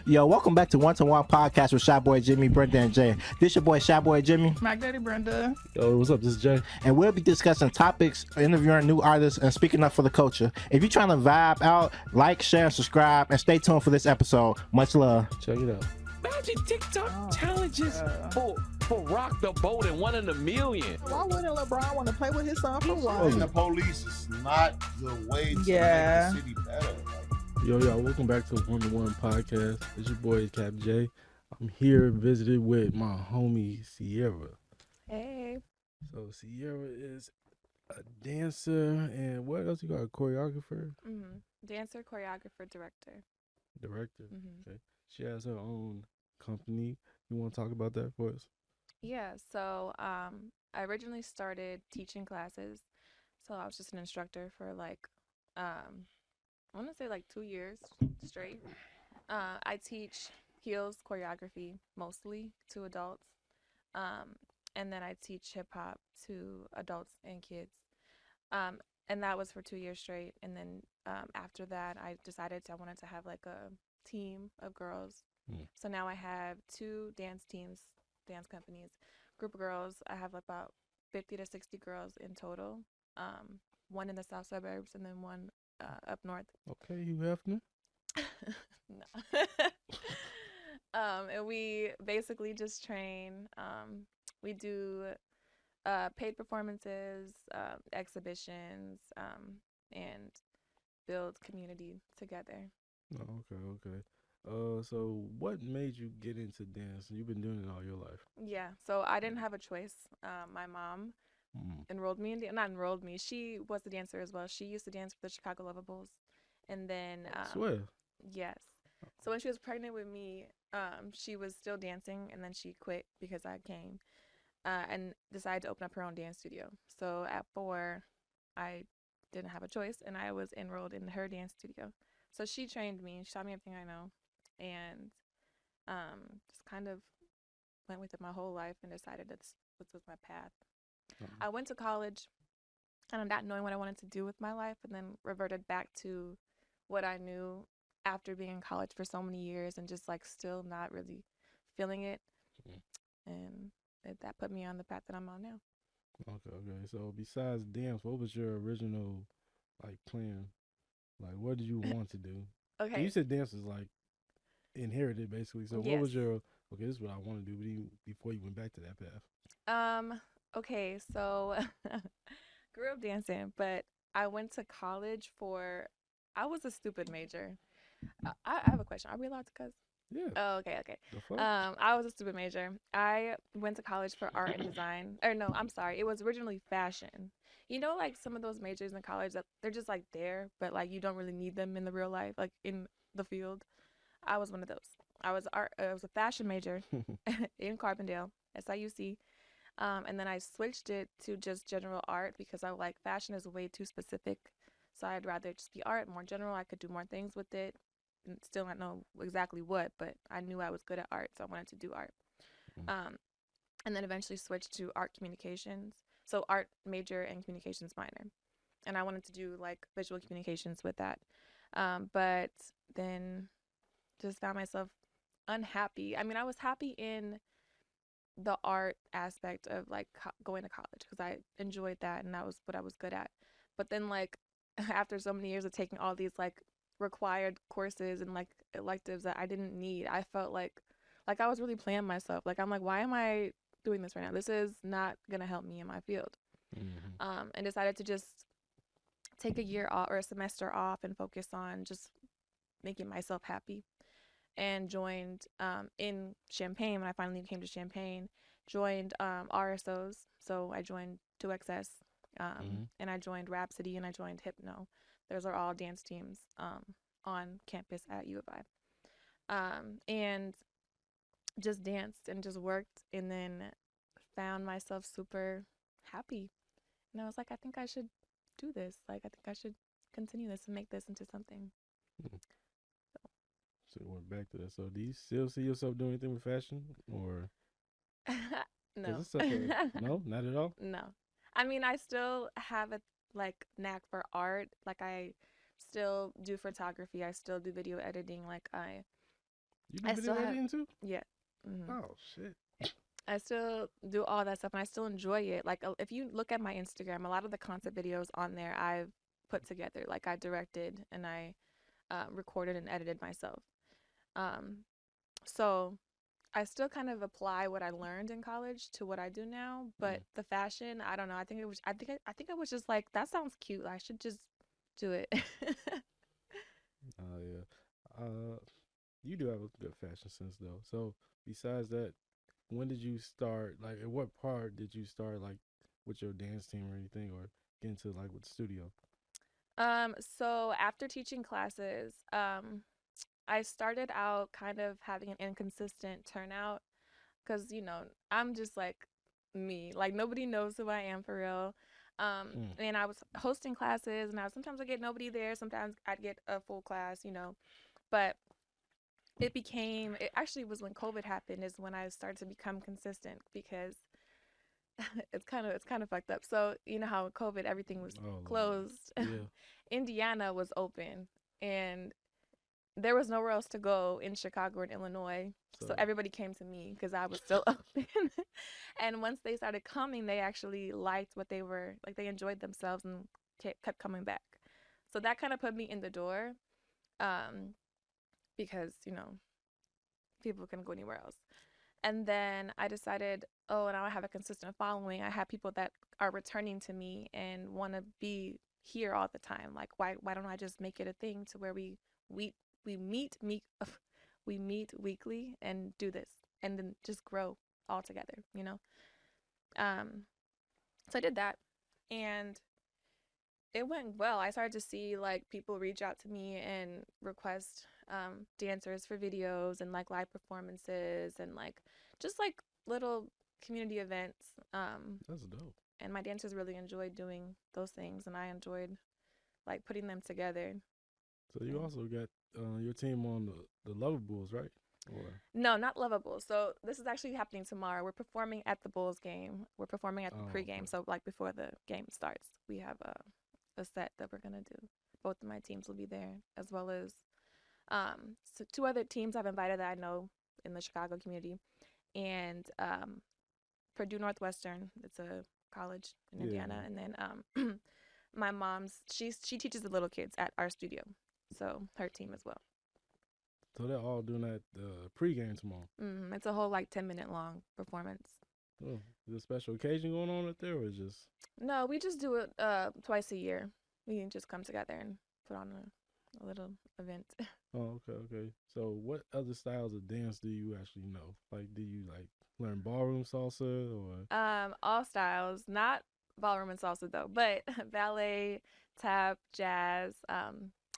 Yo, welcome back to One to One Podcast with Shy Boy Jimmy, Brenda and Jaye. This your boy Shy Boy Jimmy. My daddy Brenda. Yo, what's up? This is Jay. And we'll be discussing topics, interviewing new artists, and speaking up for the culture. If you're trying to vibe out, like, share, subscribe, and stay tuned for this episode. Much love. Check it out. Imagine TikTok challenges for rock the boat and 1 in a million. Why wouldn't LeBron want to play with his son for Fighting the one? police is not the way to make Yeah. the city better. Like, Yo, y'all, welcome back to One to One Podcast. It's your boy, Cap J. I'm here visited with my homie, Sierra. Hey. So, Sierra is a dancer and what else you got? A choreographer? Mm-hmm. Dancer, choreographer, director. Director? Mm-hmm. Okay. She has her own company. You want to talk about that for us? Yeah, so I originally started teaching classes. So I was just an instructor for I want to say 2 years straight. I teach heels choreography mostly to adults. And then I teach hip hop to adults and kids. And that was for 2 years straight. And then after that, I decided I wanted to have a team of girls. So now I have 2 dance teams, dance companies, group of girls. I have about 50 to 60 girls in total. One in the south suburbs and then one up north. Okay, you Hefner. No. And we basically just train. We do paid performances, exhibitions, and build community together. Oh, okay. So what made you get into dance? You've been doing it all your life. Yeah, so I didn't have a choice. My mom enrolled me not enrolled me. She was a dancer as well. She used to dance for the Chicago Lovables, and then I swear. yes. So when she was pregnant with me, she was still dancing, and then she quit because I came, and decided to open up her own dance studio. So at 4, I didn't have a choice, and I was enrolled in her dance studio. So she trained me, she taught me everything I know, and just kind of went with it my whole life and decided that this was my path. I went to college kind of not knowing what I wanted to do with my life, and then reverted back to what I knew after being in college for so many years and just still not really feeling it. And that put me on the path that I'm on now. Okay. So besides dance, what was your original plan? What did you want to do? Okay. You said dance is inherited basically. So what was your this is what I want to do before you went back to that path? Okay, so grew up dancing, but I went to college I was a stupid major. I have a question. Are we allowed to cuss? Yeah. Oh, okay. The fuck? I was a stupid major. I went to college for art and design. Or no, I'm sorry. It was originally fashion. You know, some of those majors in college that they're just there, but you don't really need them in the real life, in the field. I was one of those. I was a fashion major in Carbondale, SIUC. And then I switched it to just general art because I fashion is way too specific. So I'd rather just be art, more general. I could do more things with it. And still not know exactly what, but I knew I was good at art, so I wanted to do art. And then eventually switched to art communications. So art major and communications minor. And I wanted to do visual communications with that. But then just found myself unhappy. I mean, I was happy in the art aspect of going to college because I enjoyed that and that was what I was good at. But then after so many years of taking all these required courses and electives that I didn't need, I felt like I was really playing myself. I'm why am I doing this right now? This is not gonna help me in my field. And decided to just take a year off or a semester off and focus on just making myself happy. And joined in Champaign when I finally came to Champaign. Joined RSOs, so I joined 2XS, and I joined Rhapsody, and I joined Hypno. Those are all dance teams on campus at U of I. And just danced and just worked, and then found myself super happy. And I was I think I should do this. I think I should continue this and make this into something. So we went back to that. So do you still see yourself doing anything with fashion, or No. no, not at all? No. I mean, I still have a knack for art. I still do photography. I still do video editing. You do video editing too? Yeah. Mm-hmm. Oh shit. I still do all that stuff, and I still enjoy it. Like, if you look at my Instagram, a lot of the concept videos on there I've put together. Like, I directed and I recorded and edited myself. So I still kind of apply what I learned in college to what I do now. But the fashion, I don't know. I think it was. I think I was just like, that sounds cute. I should just do it. Oh yeah. You do have a good fashion sense though. So besides that, when did you start? Like, at what part did you start, like, with your dance team or anything, or get into like with the studio? So after teaching classes, I started out kind of having an inconsistent turnout because, I'm just like me. Like, nobody knows who I am for real. And I was hosting classes, and sometimes I get nobody there. Sometimes I'd get a full class, But it actually was when COVID happened is when I started to become consistent because it's kind of fucked up. So you know how COVID everything was closed. Yeah. Indiana was open, and there was nowhere else to go in Chicago and Illinois. So everybody came to me because I was still open. And once they started coming, they actually liked what they were like. They enjoyed themselves and kept coming back. So that kind of put me in the door, because people couldn't go anywhere else. And then I decided, now I have a consistent following. I have people that are returning to me and want to be here all the time. Like, why don't I just make it a thing to where we meet weekly and do this, and then just grow all together, So I did that, and it went well. I started to see like people reach out to me and request dancers for videos and like live performances and like just like little community events. That's dope. And my dancers really enjoyed doing those things, and I enjoyed like putting them together. So you also got your team on the Lovables, right? Or no, not Lovables. So this is actually happening tomorrow. We're performing at the Bulls game. We're performing at the pregame. Okay. So like before the game starts, we have a set that we're gonna do. Both of my teams will be there, as well as so 2 other teams I've invited that I know in the Chicago community, and Purdue Northwestern. It's a college in Indiana, and then my mom's she teaches the little kids at our studio, so her team as well. So they're all doing that pregame tomorrow. It's a whole like 10-minute long performance. Oh, is there a special occasion going on up there, or just? No, we just do it twice a year. We can just come together and put on a little event. Oh, okay. So what other styles of dance do you actually know? Like, do you like learn ballroom salsa or? All styles, not ballroom and salsa though, but ballet, tap, jazz,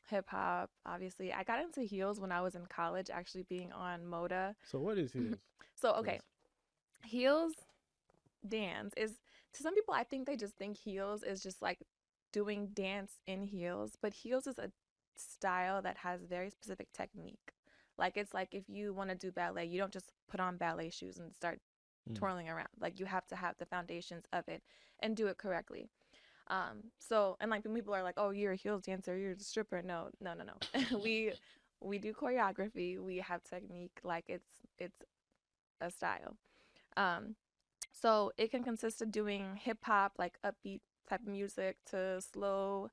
hip hop. Obviously, I got into heels when I was in college, actually being on Moda. So what is heels? So okay, heels dance is, to some people, I think they just think heels is just like doing dance in heels, but heels is a style that has very specific technique. Like, it's like if you want to do ballet, you don't just put on ballet shoes and start twirling around. Like, you have to have the foundations of it and do it correctly. So, and like when people are like, oh, you're a heels dancer, you're a stripper. No. we do choreography. We have technique. Like, it's a style. So it can consist of doing hip hop, like upbeat type of music, to slow,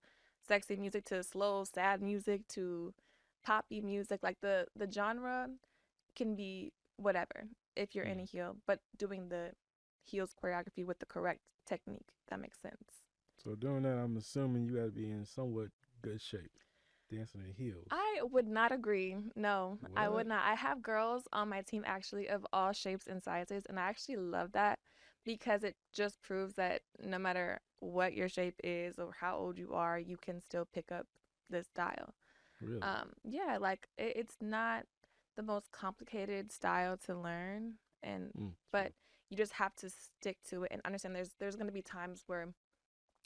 sexy music, to slow, sad music, to poppy music. Like the genre can be whatever if you're in a heel, but doing the heels choreography with the correct technique. That makes sense. So doing that, I'm assuming you got to be in somewhat good shape, dancing in heels. I would not agree. No, What? I would not. I have girls on my team actually of all shapes and sizes, and I actually love that because it just proves that no matter what your shape is or how old you are, you can still pick up this style. Really? Yeah, like it's not the most complicated style to learn, but you just have to stick to it and understand there's going to be times where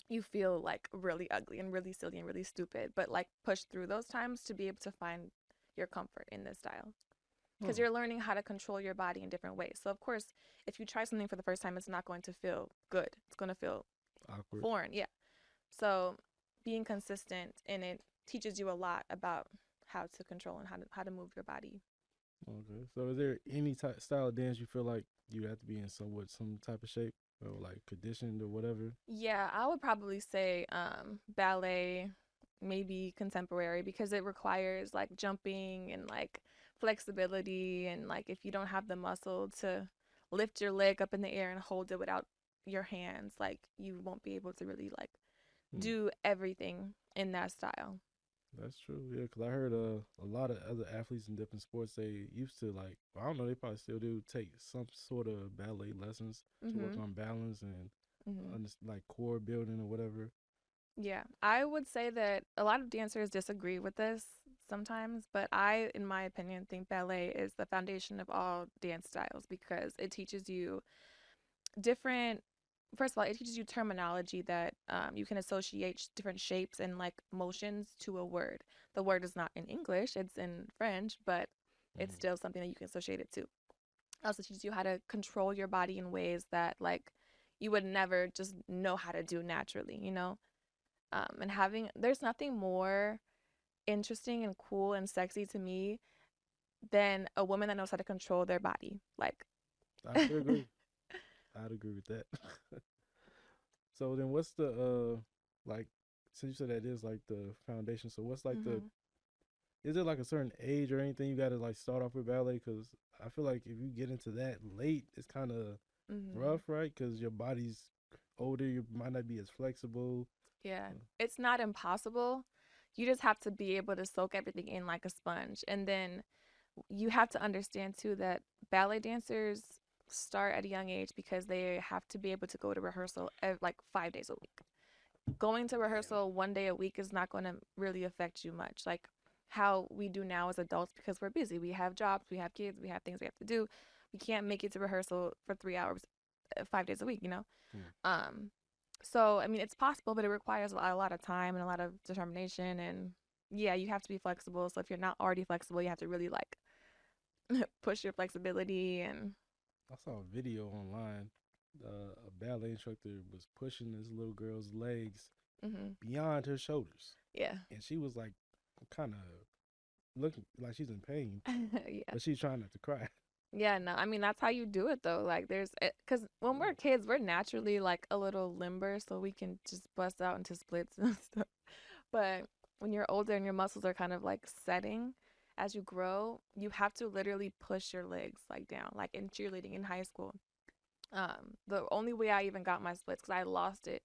you feel like really ugly and really silly and really stupid, but like push through those times to be able to find your comfort in this style, because you're learning how to control your body in different ways. So of course, if you try something for the first time, it's not going to feel good. It's going to feel awkward, foreign. Yeah. So being consistent in it teaches you a lot about how to control and how to move your body. Okay. So is there any style of dance you feel like you have to be in some type of shape or like conditioned or whatever? Yeah, I would probably say ballet, maybe contemporary, because it requires like jumping and like flexibility, and like if you don't have the muscle to lift your leg up in the air and hold it without your hands, like you won't be able to really like Hmm. do everything in that style. That's true. Yeah, because I heard a lot of other athletes in different sports, they used to like, I don't know, they probably still do take some sort of ballet lessons to work Mhm. on balance and Mhm. like core building or whatever. Yeah, I would say that a lot of dancers disagree with this sometimes, but I, in my opinion, think ballet is the foundation of all dance styles because it teaches you different. First of all, it teaches you terminology that you can associate different shapes and like motions to a word. The word is not in English; it's in French, but it's Mm. still something that you can associate it to. It also teaches you how to control your body in ways that like you would never just know how to do naturally, you know? And having there's nothing more interesting and cool and sexy to me than a woman that knows how to control their body. Like, I could agree. I'd agree with that. So then what's the like since you said that is like the foundation, so what's like the hmm is it like a certain age or anything you got to like start off with ballet? Because I feel like if you get into that late, it's kind of hmm rough, right? Because your body's older, you might not be as flexible. yeah, Uh, it's not impossible. You just have to be able to soak everything in like a sponge. And then you have to understand too that ballet dancers start at a young age because they have to be able to go to rehearsal like 5 days a week. Going to Damn. rehearsal one day a week is not going to really affect you much. Like how we do now as adults because we're busy. We have jobs, we have kids, we have things we have to do. We can't make it to rehearsal for 3 hours, 5 days a week, you know? Hmm. Um, so, I mean, it's possible, but it requires a lot of time and a lot of determination. And yeah, you have to be flexible. So if you're not already flexible, you have to really like push your flexibility and I saw a video online. A ballet instructor was pushing this little girl's legs hmm beyond her shoulders, yeah. and she was like, kind of looking like she's in pain, Yeah. but she's trying not to cry. Yeah, no, I mean that's how you do it though. Like there's because when we're kids, we're naturally like a little limber, so we can just bust out into splits and stuff. But when you're older and your muscles are kind of like setting as you grow, you have to literally push your legs like down. Like in cheerleading in high school, the only way I even got my splits because I lost it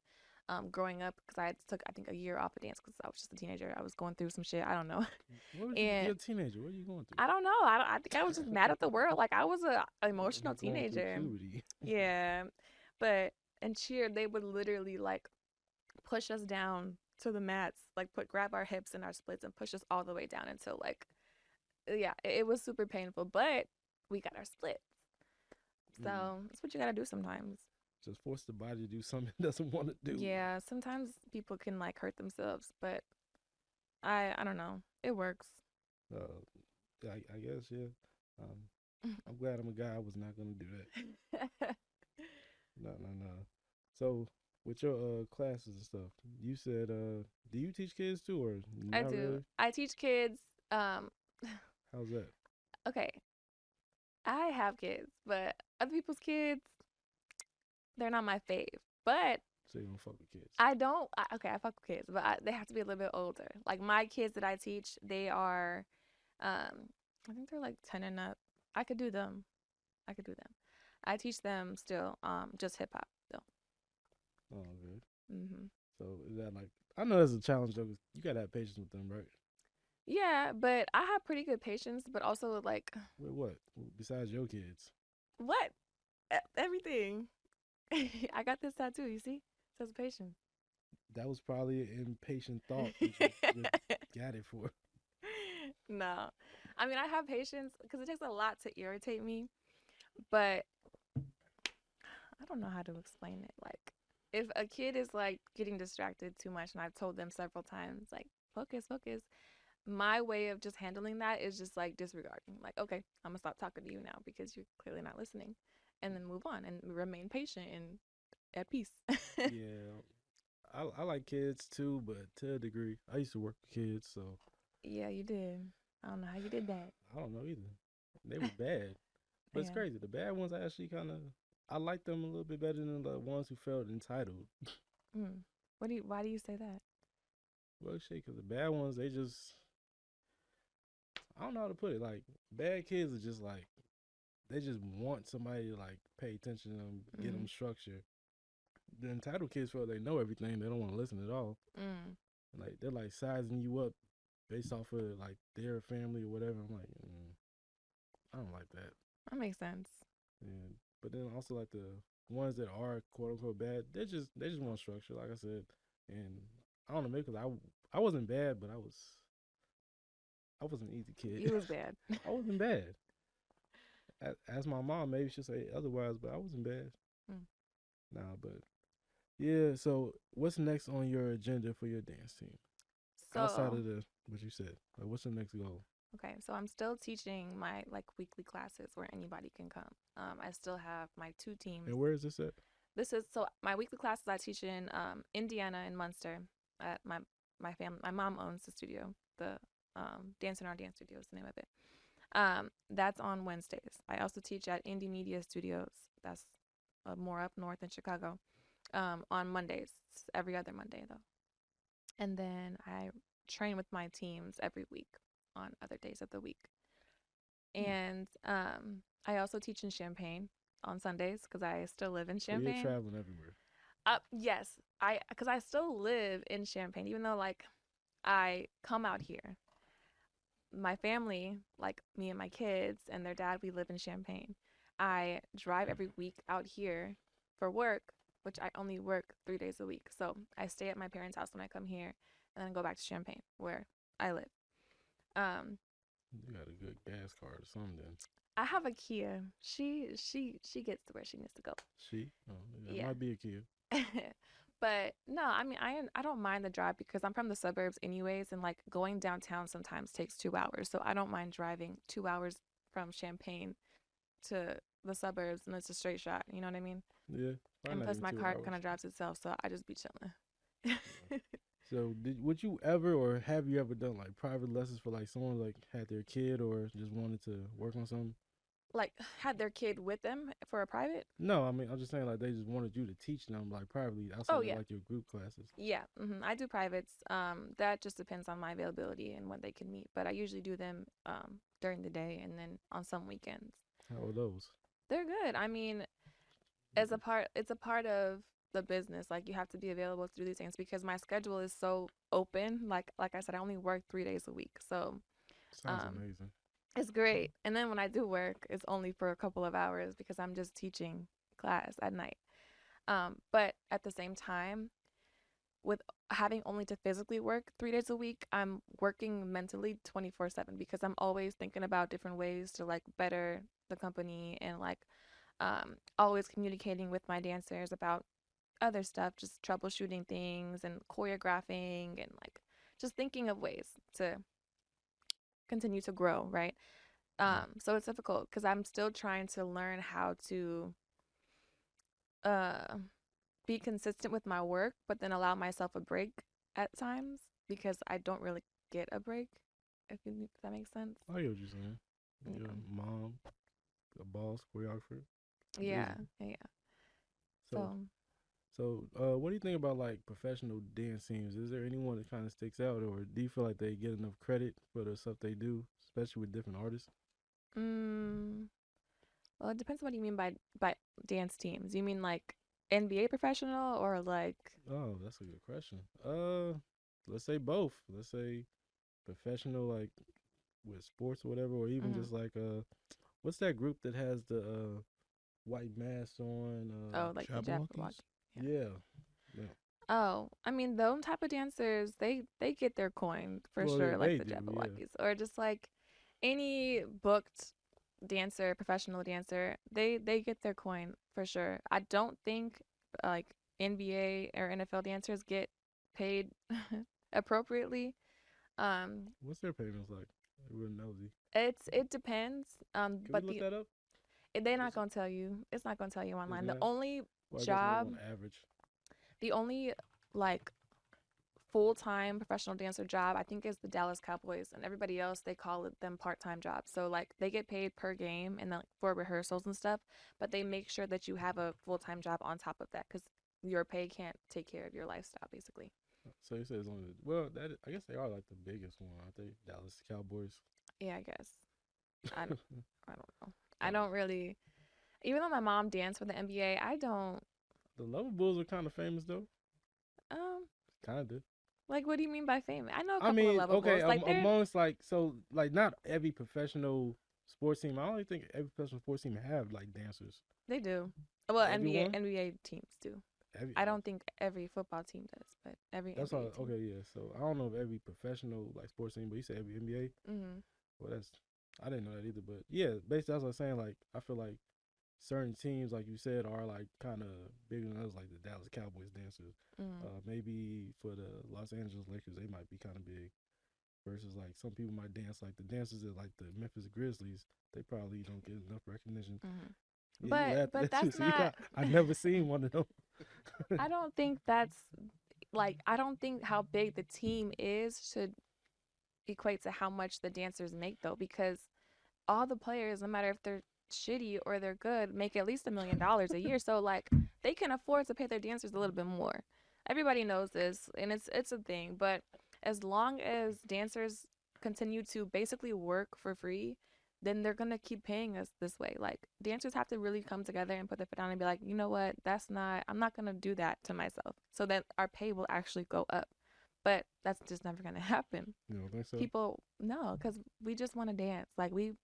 growing up because I took I think a year off of dance because I was just a teenager. I was going through some shit. I don't know. What was you? And You're a teenager. What are you going I don't know. I think I was just mad at the world. Like I was a emotional through? Going through teenager. puberty. Yeah. But in cheer, they would literally like push us down to the mats, like grab our hips and our splits and push us all the way down until like yeah, it was super painful, but we got our splits. Mm. So that's what you gotta do sometimes. Just force the body to do something it doesn't want to do. Yeah, sometimes people can like hurt themselves, but I don't know. It works. Uh, I guess yeah. Um, I'm glad I'm a guy. I was not gonna do that. No, no, no. So with your classes and stuff, you said do you teach kids too or I not do. really? I teach kids. How's that? Okay, I have kids, but other people's kids, they're not my fave. But So you don't fuck with kids? I don't. Okay, I fuck with kids, but they have to be a little bit older. Like my kids that I teach, they are, I think they're like 10 and up. I could do them. I could do them. I teach them still, just hip hop still. Oh, okay. hmm So is that like I know that's a challenge though. 'Cause you gotta have patience with them, right? Yeah, but I have pretty good patience, but also like, With what? Besides your kids? what? Everything. I got this tattoo. You see? It says patience. That was probably an impatient thought that you got it for. No, I mean I have patience because it takes a lot to irritate me, but I don't know how to explain it. Like, if a kid is like getting distracted too much, and I've told them several times, like, focus, focus. My way of just handling that is just like disregarding. Like, okay, I'm gonna stop talking to you now because you're clearly not listening, and then move on and remain patient and at peace. Yeah, I like kids too, but to a degree. I used to work with kids, so Yeah, you did. I don't know how you did that. I don't know either. They were bad. But it's Yeah. crazy. The bad ones I actually kind of I like them a little bit better than the ones who felt entitled. Mm. Why do you say that? Well, shit, because the bad ones they just I don't know how to put it. Like bad kids are just like they just want somebody to like pay attention to them, get them structure. The entitled kids feel they know everything. They don't want to listen at all. Mm. Like they're like sizing you up based off of like their family or whatever. I'm like, I don't like that. That makes sense. And but then also like the ones that are quote unquote bad, they just want structure, like I said. And I don't know, maybe because I wasn't bad, but I was an easy kid. You was bad. I wasn't bad. As my mom maybe she'll say otherwise, but I wasn't bad. Mm. Nah, but yeah. So what's next on your agenda for your dance team outside So of the what you said? Like, what's the next goal? okay, so I'm still teaching my like weekly classes where anybody can come. I still have my 2 teams. And where is this at? This is so my weekly classes I teach in Indiana and Munster. At my family, my mom owns the studio. The Dance in Our Dance Studio is the name of it. That's on Wednesdays. I also teach at Indie Media Studios. That's more up north in Chicago. On Mondays, every other Monday though. And then I train with my teams every week on other days of the week. And I also teach in Champaign on Sundays because I still live in So you're Champaign. traveling everywhere. Yes, because I still live in Champaign, even though like I come out here. My family, like me and my kids and their dad, we live in Champaign. I drive every week out here for work, which I only work 3 days a week. So I stay at my parents' house when I come here, and then go back to Champaign where I live. Um, You got a good gas card or something then. I have a Kia. She gets to where she needs to go. She? Oh, that Yeah. might be a kid. But no, I mean I don't mind the drive because I'm from the suburbs anyways, and like going downtown sometimes takes 2 hours. So I don't mind driving 2 hours from Champaign to the suburbs, and it's a straight shot. You know what I mean? Yeah. Probably And not plus even my 2 car hours. kind of drives itself, so I just be chilling. So would you ever or have you ever done like private lessons for like someone like had their kid or just wanted to work on something? Like had their kid with them for a private? No, I mean I'm just saying like they just wanted you to teach them like privately outside of yeah. like your group classes. Yeah, I do privates. That just depends on my availability and when they can meet. But I usually do them during the day and then on some weekends. How are those? They're good. I mean, it's a part of the business. Like you have to be available to do these things because my schedule is so open. Like I said, I only work 3 days a week, so Sounds amazing. it's great. And then when I do work, it's only for a couple of hours because I'm just teaching class at night. But at the same time, with having only to physically work 3 days a week, I'm working mentally 24/7 because I'm always thinking about different ways to like better the company and like always communicating with my dancers about other stuff, just troubleshooting things and choreographing and like just thinking of ways to continue to grow, right? So it's difficult because I'm still trying to learn how to be consistent with my work, but then allow myself a break at times because I don't really get a break, if that makes sense. I hear what you're saying. Yeah. Your mom, a boss, choreographer. Yeah, Busy. yeah. So, what do you think about like professional dance teams? Is there anyone that kind of sticks out, or do you feel like they get enough credit for the stuff they do, especially with different artists? Well, it depends on what you mean by dance teams. You mean like NBA professional or like Oh, that's a good question. Let's say both. Let's say professional, like with sports or whatever, or even just like what's that group that has the white mask on? like the Jabberwocky? Yeah. Oh, I mean, those type of dancers, they get their coin for Well, sure, like they the do, yeah. Jabberwockies, or just like any booked dancer, professional dancer, they get their coin for sure. I don't think like NBA or NFL dancers get paid appropriately. What's their payments like? Everyone knows you. It depends. Can But we look that up? they're not gonna tell you. It's not gonna tell you online. The not? only Well, I guess maybe job, on average. the only like full-time professional dancer job, I think, is the Dallas Cowboys, and everybody else, they call it them part-time jobs. So like they get paid per game and then like, for rehearsals and stuff, but they make sure that you have a full-time job on top of that because your pay can't take care of your lifestyle, basically. So you said it's only I guess they are like the biggest one, aren't they? Dallas Cowboys. Yeah, I guess. I don't know. I don't really. Even though my mom danced for the NBA, I don't. The Lover Bulls are kind of famous though. Kind of. Like, what do you mean by famous? I know a couple I mean, of Lover okay, Bulls. Like, amongst like not every professional sports team. I don't even think every professional sports team have like dancers. they do. Well, Everyone? NBA teams do. I don't think every football team does, but every That's NBA all. team. Okay, yeah. So I don't know if every professional like sports team, but you said every NBA. Well, I didn't know that either. But yeah, basically that's what I'm saying. Like I feel like certain teams, like you said, are like kind of bigger than others, like the Dallas Cowboys dancers. Maybe for the Los Angeles Lakers, they might be kind of big. Versus like some people might dance like the dancers at like the Memphis Grizzlies. They probably don't get enough recognition. Yeah, But that's not. I never seen one of them. I don't think that's like. I don't think how big the team is should equate to how much the dancers make, though, because all the players, no matter if they're shitty or they're good, make at least $1 million a year. So like they can afford to pay their dancers a little bit more. Everybody knows this, and it's a thing. But as long as dancers continue to basically work for free, then they're gonna keep paying us this way. Like dancers have to really come together and put their foot down and be like, you know what, I'm not gonna do that to myself, so that our pay will actually go up. But that's just never gonna happen. You don't think so? People, no, because we just want to dance. Like we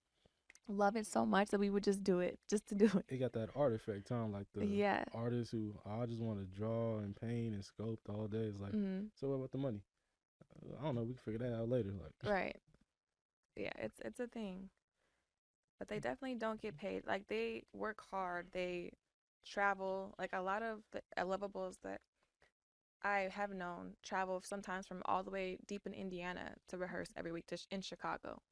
love it so much that we would just do it just to do it. It got that artifact, huh? Like the Yeah. artists who I just want to draw and paint and sculpt all day. It's like, so what about the money? I don't know. We can figure that out later. Like, Right. Yeah, it's a thing. But they definitely don't get paid. Like they work hard. They travel. Like a lot of the lovables that I have known travel sometimes from all the way deep in Indiana to rehearse every week in Chicago.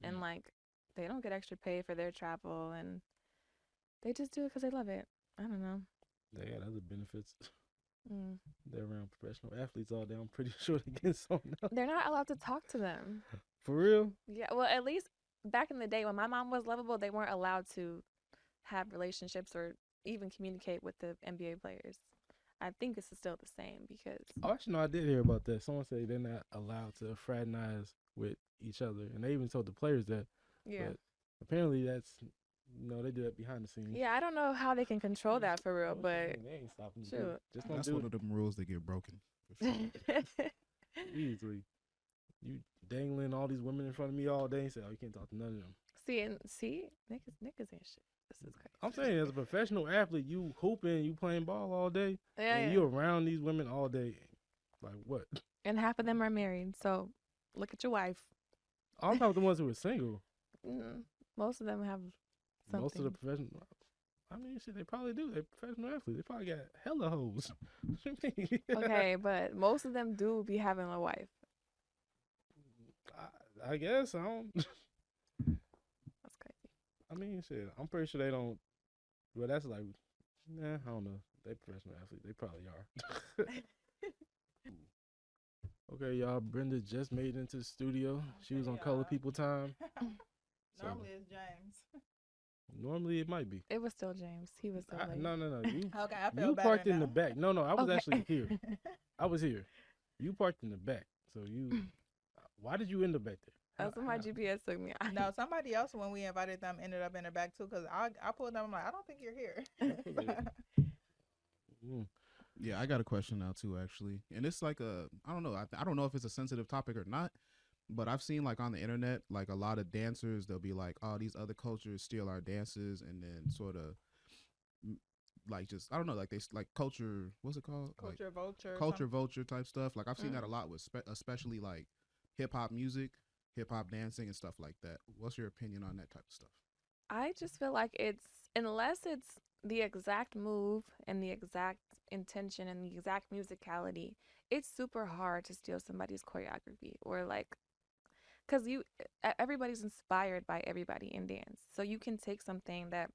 And like they don't get extra pay for their travel, and they just do it because they love it. I don't know. they got other benefits. They're around professional athletes all day. I'm pretty sure they get something else. They're not allowed to talk to them. For real? Yeah, well, at least back in the day when my mom was lovable, they weren't allowed to have relationships or even communicate with the NBA players. I think this is still the same because. Oh, actually, no, I did hear about that. Someone said they're not allowed to fraternize with each other, and they even told the players that. Yeah. But apparently, they do that behind the scenes. Yeah, I don't know how they can control that for real, but. They ain't stopping. Shoot. Just don't That's do one it. of them rules that get broken. For sure. Easily. You dangling all these women in front of me all day and say, oh, you can't talk to none of them. See, niggas ain't shit. This is crazy. I'm saying, as a professional athlete, you hooping, you playing ball all day, and you're around these women all day. Like, what? And half of them are married, so look at your wife. I'm talking about the ones who are single. Most of them have something. Most of the professional. I mean, shit, they probably do. They're professional athletes. They probably got hella hoes. What you mean? Okay, but most of them do be having a wife. I guess. I don't. That's crazy. I mean, shit. I'm pretty sure they don't. But that's like, I don't know. They professional athletes. They probably are. Okay, y'all. Brenda just made it into the studio. She was on Color People Time. Normally it's James. Normally it might be. It was still James. He was still late. No. You, Okay, I feel you better parked in now. the back. No, I was Okay. actually here. I was here. You parked in the back. So you. Why did you end up back there? That's what my GPS took me. No, somebody else when we invited them ended up in the back too because I pulled them. I'm like, I don't think you're here. Yeah, I got a question now too, actually, and it's like I don't know, I don't know if it's a sensitive topic or not, but I've seen like on the internet, like a lot of dancers, they'll be like, oh, these other cultures steal our dances, and then sort of like just I don't know, like they like culture, what's it called? Culture vulture. Culture vulture type stuff. Like I've seen that a lot with especially like hip hop music, hip hop dancing, and stuff like that. What's your opinion on that type of stuff? I just feel like unless it's the exact move and the exact intention and the exact musicality, it's super hard to steal somebody's choreography or like, because everybody's inspired by everybody in dance. So you can take something that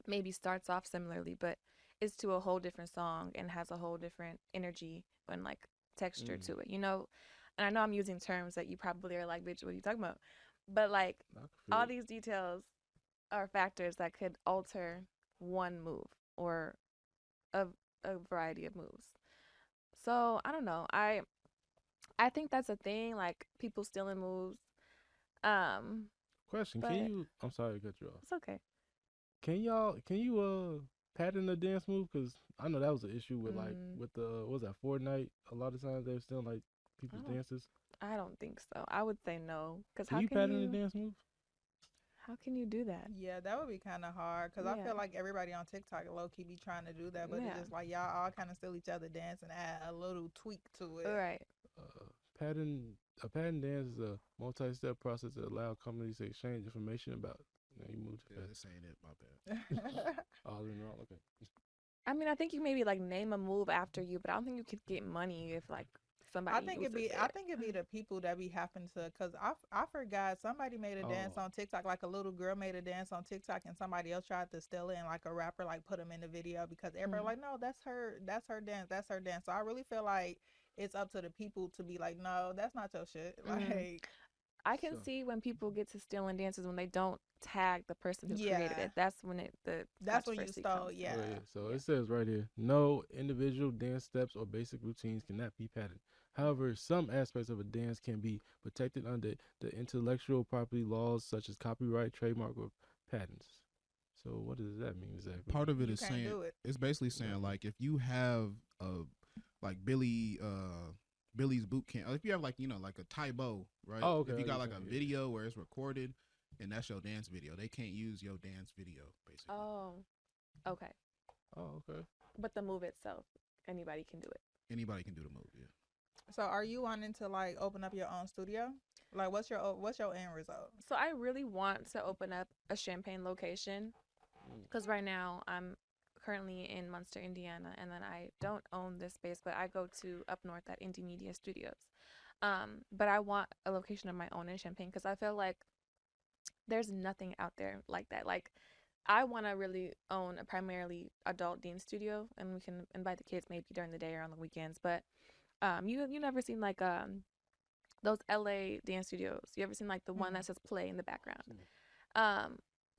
maybe starts off similarly, but is to a whole different song and has a whole different energy and like texture to it, you know. And I know I'm using terms that you probably are like, bitch, what are you talking about? But like all these details are factors that could alter one move or a variety of moves. So I don't know. I think that's a thing, like people stealing moves. Question: but Can you? I'm sorry to cut you off. It's okay. Can you pattern a dance move? Because I know that was an issue with like with the what was that Fortnite. A lot of times they were stealing like people's dances. I don't think so. I would say no. Because Can you pattern a dance move? How can you do that? Yeah, that would be kind of hard because I feel like everybody on TikTok low-key be trying to do that, but it's just like y'all all kind of steal each other dance and add a little tweak to it. Right. A pattern dance is a multi-step process that allows companies to exchange information about. You moved to this ain't it. My bad. All in all, okay. I mean, I think you maybe like name a move after you, but I don't think you could get money if like somebody. I think it'd be the people that be having to, cause I forgot somebody made a dance on TikTok, like a little girl made a dance on TikTok, and somebody else tried to steal it, and like a rapper like put them in the video because everybody like, no, that's her dance. So I really feel like it's up to the people to be like, no, that's not your shit. Like, I can see when people get to stealing dances when they don't tag the person who created it. That's when that's when you stole. Yeah. So it says right here, no individual dance steps or basic routines cannot be patterned. However, some aspects of a dance can be protected under the intellectual property laws such as copyright, trademark, or patents. So what does that mean exactly? Part of it is saying it's basically saying like if you have like Billy's boot camp, if you have like like a Taibo, right? Oh, okay. If you got like a video where it's recorded and that's your dance video, they can't use your dance video basically. Oh, okay. Oh, okay. But the move itself, anybody can do it. Anybody can do the move, yeah. So are you wanting to like open up your own studio? Like what's your end result? So I really want to open up a Champaign location because right now I'm currently in Munster, Indiana, and then I don't own this space, but I go to up north at Indie Media Studios. But I want a location of my own in Champaign because I feel like there's nothing out there like that. Like I want to really own a primarily adult dance studio, and we can invite the kids maybe during the day or on the weekends. But you never seen like those LA dance studios? You ever seen like the one that says play in the background?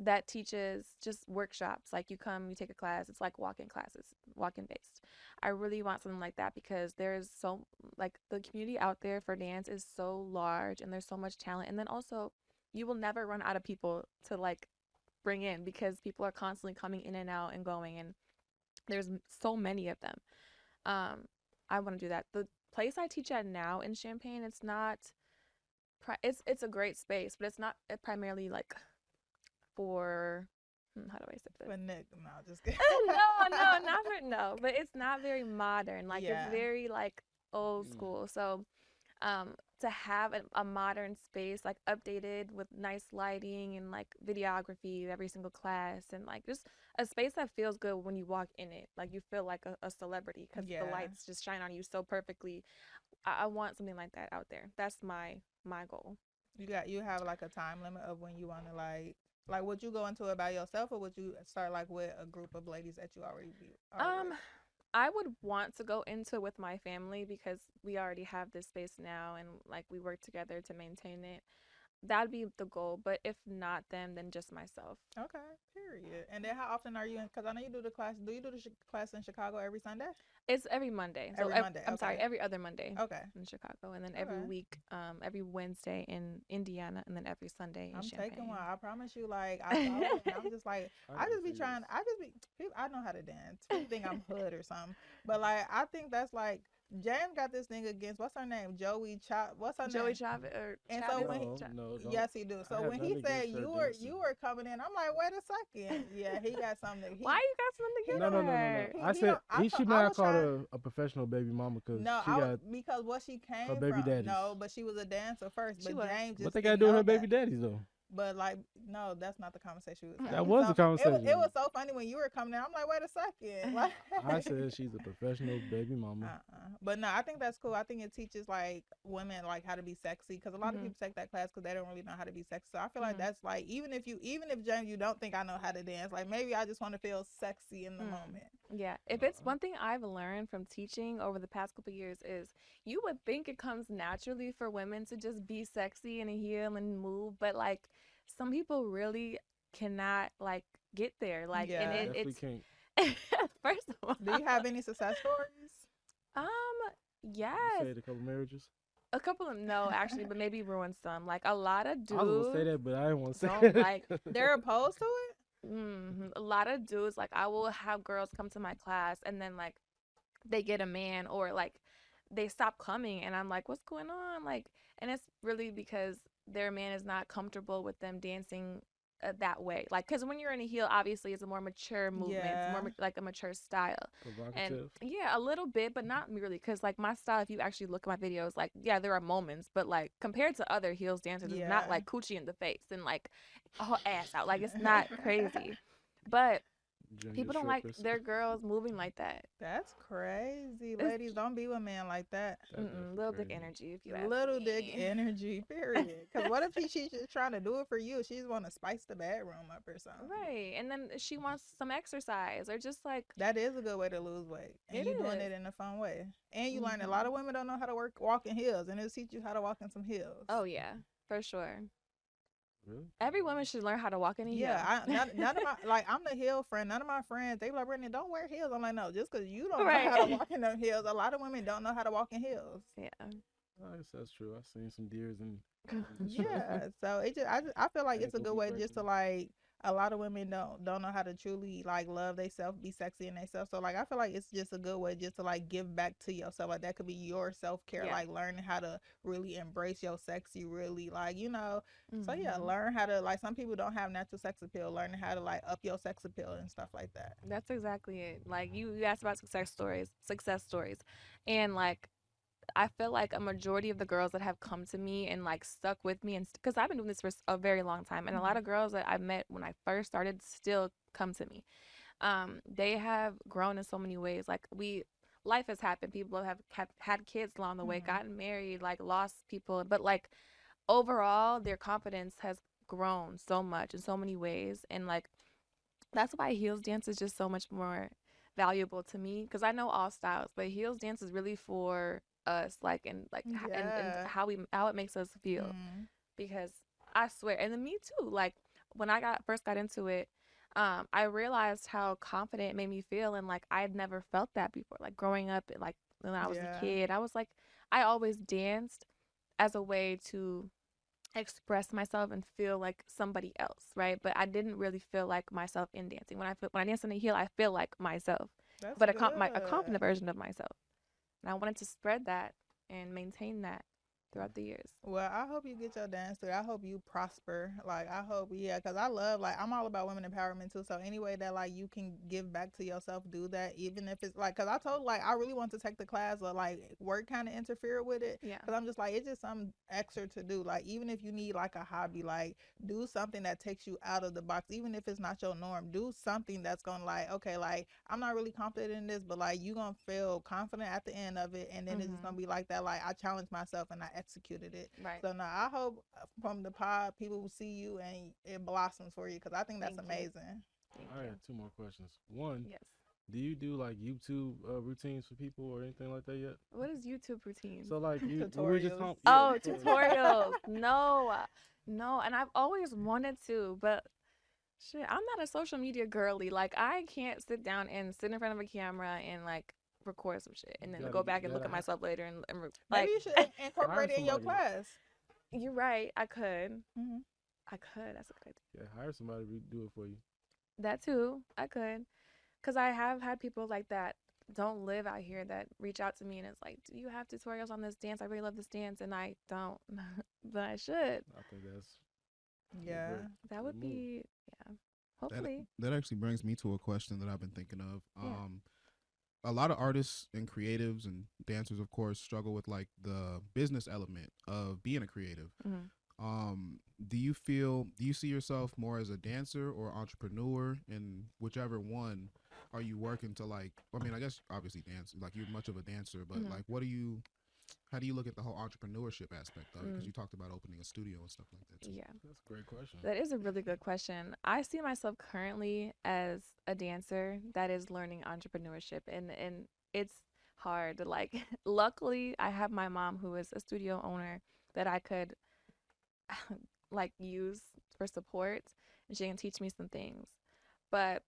That teaches just workshops. Like you come, you take a class. It's like walk-in classes, walk-in based. I really want something like that because there's so like the community out there for dance is so large and there's so much talent. And then also you will never run out of people to like bring in because people are constantly coming in and out and going, and there's so many of them. I want to do that. The place I teach at now in Champaign, it's not it's a great space, but it's not primarily like for how do I say this? For Nick, no, just kidding. no, but it's not very modern. Like it's very like old school. So to have a modern space, like updated with nice lighting and like videography every single class, and like just a space that feels good when you walk in it. Like you feel like a celebrity because the lights just shine on you so perfectly. I want something like that out there. That's my goal. You have like a time limit of when you want to like would you go into it by yourself or would you start like with a group of ladies that you already be? I would want to go into it with my family because we already have this space now and like we work together to maintain it. That'd be the goal, but if not, then just myself. Okay, period. And then how often are you in? Because I know you do the class. Do you do the class in Chicago every Sunday? It's every Monday. Every Monday. I'm sorry, every other Monday. Okay. In Chicago, and then every week, every Wednesday in Indiana, and then every Sunday in Champaign. I'm taking one. I promise you. Like I'm just like I know how to dance. People think I'm hood or something, but like I think that's like. James got this thing against what's her name? Joey Chop. What's her Joey name? Chavez. And so when yes, he do. So when he said you were coming in, I'm like, wait a second. Yeah, he got something. Why you got something together? No. I said he should not call her a professional baby mama because because what she came her baby from. daddies. No, but she was a dancer first. But James just what they got to do with her baby daddies though? But like, no, that's not the conversation we was having. That was the conversation. It was so funny when you were coming in. I'm like, wait a second. Like, I said she's a professional baby mama. But no, I think that's cool. I think it teaches like women like how to be sexy because a lot of people take that class because they don't really know how to be sexy. So I feel like that's like even if James, you don't think I know how to dance, like maybe I just want to feel sexy in the moment. Yeah. If it's one thing I've learned from teaching over the past couple years is you would think it comes naturally for women to just be sexy in a heel and move, but like some people really cannot like get there. Like and Yeah. Definitely it's can't. first of all. Do you have any success stories? Um You yes. said a couple marriages. A couple of no actually, but maybe ruin some. Like a lot of I was gonna say dudes that, but I didn't want to say don't that. like They're opposed to it? a lot of dudes like I will have girls come to my class and then like they get a man or like they stop coming and I'm like what's going on like and it's really because their man is not comfortable with them dancing that way like because when you're in a heel obviously it's a more mature movement it's Yeah. more like a mature style and Provocative. yeah a little bit but not really because like my style if you actually look at my videos like yeah there are moments but like compared to other heels dancers it's not Yeah. like coochie in the face and like all ass out like it's not crazy but Junior people don't like strippers. their girls moving like that. That's crazy. It's- Ladies, don't be with men like that. That's definitely Little dick crazy. energy, if you ask Little me. dick energy, period. Because what if she's just trying to do it for you? She just want to spice the bedroom up or something. Right, and then she wants some exercise or just like That is a good way to lose weight. And It you doing is. it in a fun way. And you learn a lot of women don't know how to walk in heels, and it'll teach you how to walk in some heels. oh yeah, for sure. Really? Every woman should learn how to walk in a heel. Yeah, none of my like I'm the heel friend. None of my friends they be like, Brenda, don't wear heels. I'm like, no, just because you don't know how to Right. walk in them heels. A lot of women don't know how to walk in heels. yeah. I guess that's true. I've seen some deers and Yeah, so I feel like it's a Ankle good way deep just to breakers. like a lot of women don't know how to truly like love themselves, be sexy in themselves. So like I feel like it's just a good way just to like give back to yourself. Like that could be your self care, Yeah. like learning how to really embrace your sexy, really like So yeah, Mhm. learn how to like some people don't have natural sex appeal, learning how to like up your sex appeal and stuff like that. That's exactly it. Like you asked about success stories, and like I feel like a majority of the girls that have come to me and like stuck with me and because I've been doing this for a very long time and a lot of girls that I met when I first started still come to me. They have grown in so many ways. Like life has happened. People have had kids along the way, gotten married, like lost people, but like overall their confidence has grown so much in so many ways and like that's why heels dance is just so much more valuable to me because I know all styles, but heels dance is really for us, like and like and Yeah. how it makes us feel. Mhm. Because I swear, and then me too. Like when I first got into it, I realized how confident it made me feel, and like I had never felt that before. Like growing up, like when I was a Yeah. kid, I was like I always danced as a way to express myself and feel like somebody else, right? But I didn't really feel like myself in dancing. When I dance in a heel, I feel like myself, That's but good. a confident version of myself. And I wanted to spread that and maintain that throughout the years. Well, I hope you get your dance through. I hope you prosper. Like, I hope, yeah, because I love, like, I'm all about women empowerment too. So, any way that, like, you can give back to yourself, do that. Even if it's, like, because I told, like, I really want to take the class, but, like, work kind of interfere with it. Yeah. Because I'm just, like, it's just something extra to do. Like, even if you need, like, a hobby, like, do something that takes you out of the box. Even if it's not your norm, do something that's going to, like, okay, like, I'm not really confident in this, but, like, you're going to feel confident at the end of it. And then it's just going to be like that. Like, I challenged myself and I executed it. Right. So now I hope from the pod people will see you and it blossoms for you because I think that's Thank you. amazing. Thank I you. have two more questions. One, Yes. do you do like YouTube routines for people or anything like that yet? What is YouTube routine? So like you, we were Tutorials. just talking. Oh, tutorials. No, and I've always wanted to, but shit, I'm not a social media girly. Like I can't sit down and sit in front of a camera and like record some shit and then Gotta go back and get look at that. myself later and like. Maybe you should incorporate it in your somebody. class. You're right. I could. Mhm. I could. That's a good idea. Yeah, hire somebody to do it for you. That too. I could. Because I have had people like that don't live out here that reach out to me and it's like, do you have tutorials on this dance? I really love this dance and I don't, but I should. I think that's Yeah. great. That would Good move. be, yeah. Hopefully. That actually brings me to a question that I've been thinking of. Yeah. A lot of artists and creatives and dancers, of course, struggle with like the business element of being a creative. Mhm. Do you see yourself more as a dancer or entrepreneur? And whichever one are you working to like, I mean, I guess obviously dance, like you're much of a dancer, but Mhm. like, How do you look at the whole entrepreneurship aspect of it? Because you talked about opening a studio and stuff like that too. Yeah. That's a great question. That is a really good question. I see myself currently as a dancer that is learning entrepreneurship, and it's hard to like. Luckily, I have my mom who is a studio owner that I could like use for support, and she can teach me some things. But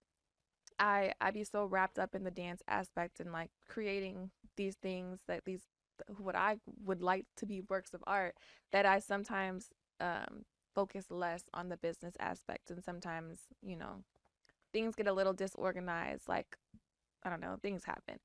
I be so wrapped up in the dance aspect and like creating these things that these what I would like to be works of art that I sometimes focus less on the business aspect, and sometimes, you know, things get a little disorganized, like I don't know, things happen.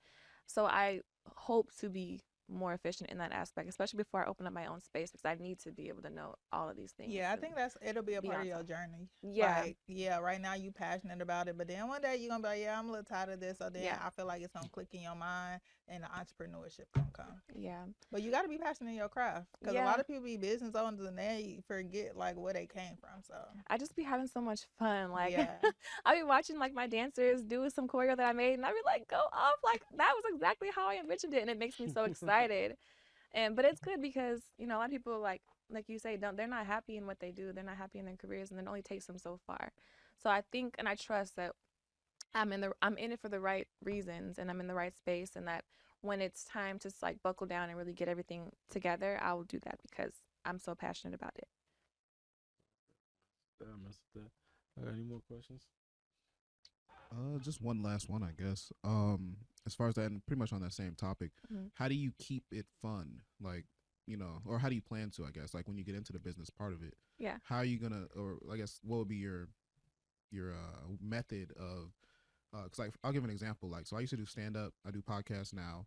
So I hope to be more efficient in that aspect, especially before I open up my own space, because I need to be able to know all of these things. Yeah, I think it'll be a be part of on your top. journey. Yeah. Like, yeah, right now you passionate about it, but then one day you're gonna be like, yeah, I'm a little tired of this. So then Yeah. I feel like it's gonna click in your mind and the entrepreneurship gonna come. Yeah. But you gotta be passionate in your craft. Because a Yeah. lot of people be business owners and they forget like where they came from. So I just be having so much fun. Like, yeah. I be watching like my dancers do some choreo that I made, and I be like, go off. Like, that was exactly how I envisioned it, and it makes me so excited. But it's good because, you know, a lot of people like you say, they're not happy in what they do. They're not happy in their careers, and it only takes them so far. So I think and I trust that I'm in it for the right reasons, and I'm in the right space, and that when it's time to like buckle down and really get everything together, I will do that because I'm so passionate about it. I messed with that. Any more questions? Just one last one, I guess. As far as that, and pretty much on that same topic, how do you keep it fun? Like, you know, or how do you plan to? I guess, like when you get into the business part of it, Yeah. how are you gonna, or I guess, what would be your method of? Because like I'll give an example. Like, so I used to do stand up. I do podcasts now.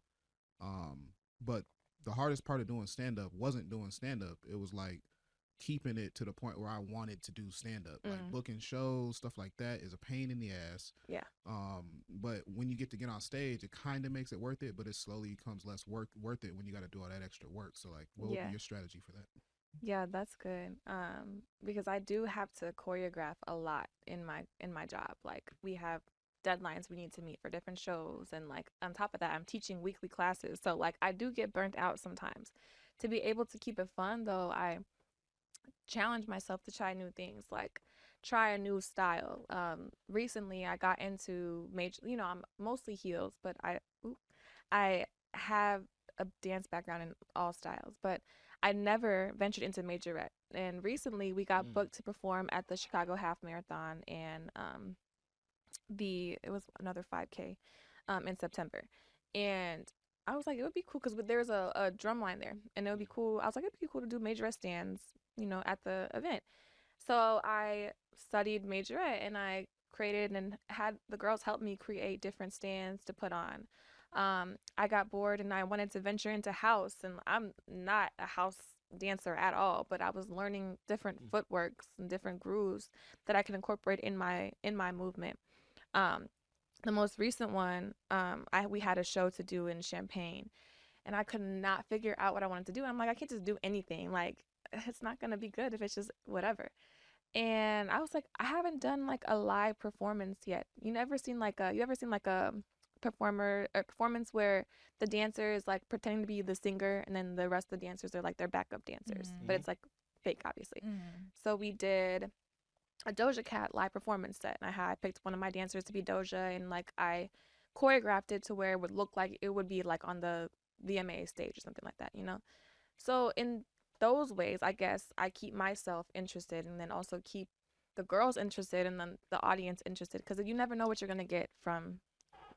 But the hardest part of doing stand up wasn't doing stand up. It was like keeping it to the point where I wanted to do stand up. Like booking shows, stuff like that is a pain in the ass. Yeah. But when you get to get on stage, it kind of makes it worth it, but it slowly becomes less worth it when you got to do all that extra work. So like, what would be your strategy for that? Yeah, that's good. Because I do have to choreograph a lot in my job. Like, we have deadlines we need to meet for different shows, and like on top of that, I'm teaching weekly classes. So like, I do get burnt out sometimes. To be able to keep it fun though, I challenge myself to try new things, like try a new style. Recently I got into major, you know, I'm mostly heels, but I have a dance background in all styles, but I never ventured into majorette. And recently we got booked to perform at the Chicago Half Marathon, and it was another 5K in September. And I was like, it would be cool because there's a drum line there, and it would be cool. I was like, it'd be cool to do majorette stands, you know, at the event. So I studied majorette, and I created and had the girls help me create different stands to put on. I got bored and I wanted to venture into house, and I'm not a house dancer at all, but I was learning different footworks and different grooves that I can incorporate in my movement. The most recent one, we had a show to do in Champaign, and I could not figure out what I wanted to do. I'm like, I can't just do anything. Like, it's not gonna be good if it's just whatever. And I was like, I haven't done like a live performance yet. You ever seen like a performance where the dancer is like pretending to be the singer, and then the rest of the dancers are like their backup dancers, but it's like fake, obviously. So we did a Doja Cat live performance set, and I picked one of my dancers to be Doja, and like I choreographed it to where it would look like it would be like on the VMA stage or something like that, you know. So in those ways, I guess I keep myself interested, and then also keep the girls interested, and then the audience interested, because you never know what you're gonna get from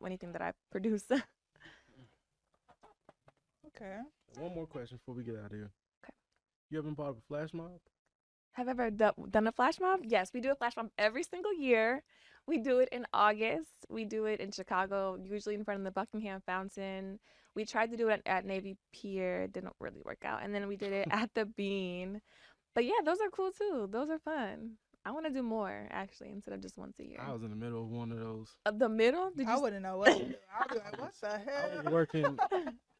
anything that I produce. Okay. One more question before we get out of here. Okay. You ever been part of a flash mob? Have I ever done a flash mob? Yes, we do a flash mob every single year. We do it in August. We do it in Chicago, usually in front of the Buckingham Fountain. We tried to do it at Navy Pier. It didn't really work out. And then we did it at the Bean. But yeah, those are cool too. Those are fun. I want to do more, actually, instead of just once a year. I was in the middle of one of those. The middle? I wouldn't know what to do. I'd be like, what the hell?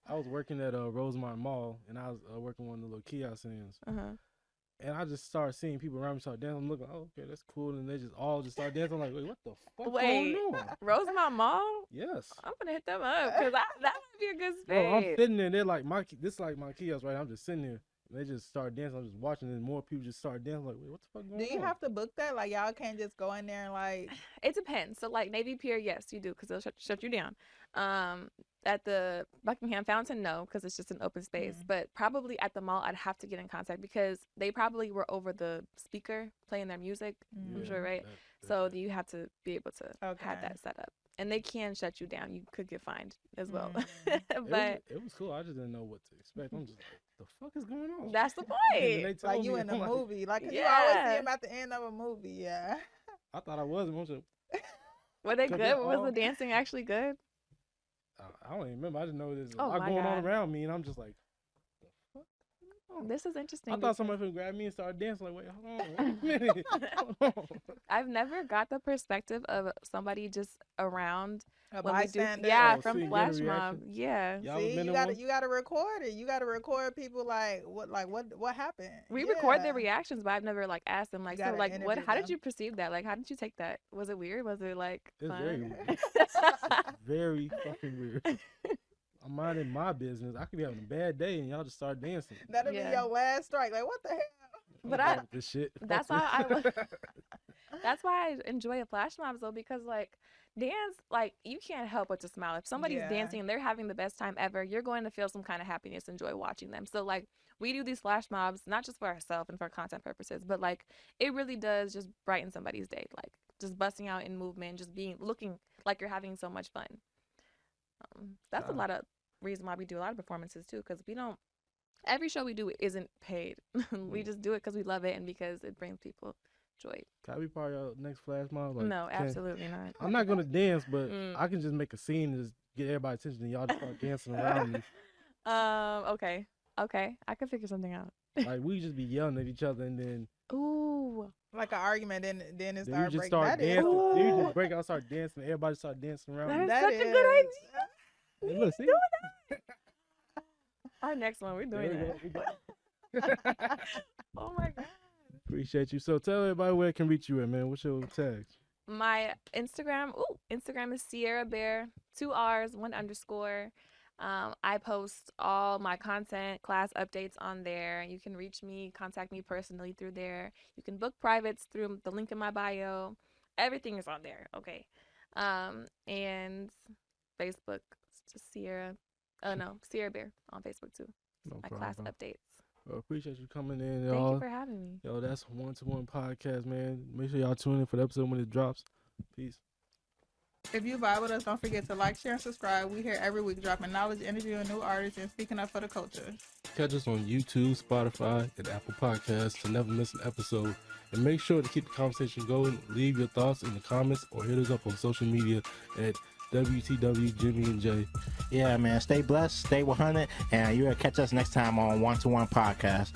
I was working at Rosemont Mall, and I was working one of the little kiosk stands. And I just started seeing people around me start dancing. I'm looking, oh, okay, that's cool. And they just all just start dancing. I'm like, wait, what the fuck going on? Rosemont Mall? Yes. I'm gonna hit them up because that would be a good space. Bro, I'm sitting there. They're like, this is like my kiosk, right? I'm just sitting there. And they just start dancing. I'm just watching, and more people just start dancing. Like, wait, what the fuck going on? Do you have to book that? Like, y'all can't just go in there and like. It depends. So, like Navy Pier, yes, you do because they'll shut you down. At the Buckingham Fountain, no, because it's just an open space. But probably at the mall, I'd have to get in contact because they probably were over the speaker playing their music. I'm sure, right? So you have to be able to have that set up. And they can shut you down. You could get fined as well. But it was cool. I just didn't know what to expect. I'm just like, the fuck is going on? That's the point. Like you in a movie. Like, you always see him at the end of a movie. Yeah. I thought I was. Were they good? Was the dancing actually good? I don't even remember. I just know there's a Oh lot my going on God. around me, and I'm just like, the fuck? This is interesting. I thought somebody would grab me and start dancing. Like, wait, hold on, wait a minute. Hold on. I've never got the perspective of somebody just around A when we do, bystander. yeah, Oh, from see, Flash get a Mob, reaction? yeah. Y'all See, been you in gotta one? record it. You gotta record people like what happened. We record Yeah. their reactions, but I've never like asked them like, You so gotta like, what? interview How did them. you perceive that? Like, how did you take that? Was it weird? Was it like It's fun? very weird. Very fucking weird. I'm minding my business. I could be having a bad day, and y'all just start dancing. That'll be your last strike. Like, what the hell? But I'm done with this shit. That's Fuck why this. that's why I enjoy a flash mobs though, because like dance, like you can't help but to smile. If somebody's Yeah. dancing and they're having the best time ever, you're going to feel some kind of happiness and joy watching them. So like we do these flash mobs not just for ourselves and for content purposes, but like it really does just brighten somebody's day. Like just busting out in movement, just looking like you're having so much fun. That's a lot of reason why we do a lot of performances too, because we don't. Every show we do isn't paid. We just do it because we love it and because it brings people joy. Can I be part of your next flash mob? Like, No, absolutely not. I'm not gonna dance, but I can just make a scene and just get everybody's attention, and y'all just start dancing around me. Okay, I can figure something out. Like we just be yelling at each other, and then Ooh, Like an argument, then it then you start just breaking. start That is- dancing. Then you just break out, start dancing, and everybody start dancing around me. That is such a good is- Hey, look, see? our next one, we're doing There that. we go. Oh my god. Appreciate you. So tell everybody where it can reach you at, man. What's your tags? My Instagram is Sierra Bear, 2 R's, 1 underscore. I post all my content, class updates on there. You can reach me, contact me personally through there. You can book privates through the link in my bio. Everything is on there, okay? And Facebook, it's just Sierra Bear on Facebook too. No My problem. class updates. Well, appreciate you coming in, Thank y'all. you for having me. Yo, that's One-to-One Podcast, man. Make sure y'all tune in for the episode when it drops. Peace. If you vibe with us, don't forget to like, share, and subscribe. We here every week dropping knowledge, interviewing new artists, and speaking up for the culture. Catch us on YouTube, Spotify, and Apple Podcasts to never miss an episode. And make sure to keep the conversation going. Leave your thoughts in the comments or hit us up on social media at WTW Jimmy and Jay. Yeah, man. Stay blessed, stay 100, and you'll catch us next time on One-to-One Podcast.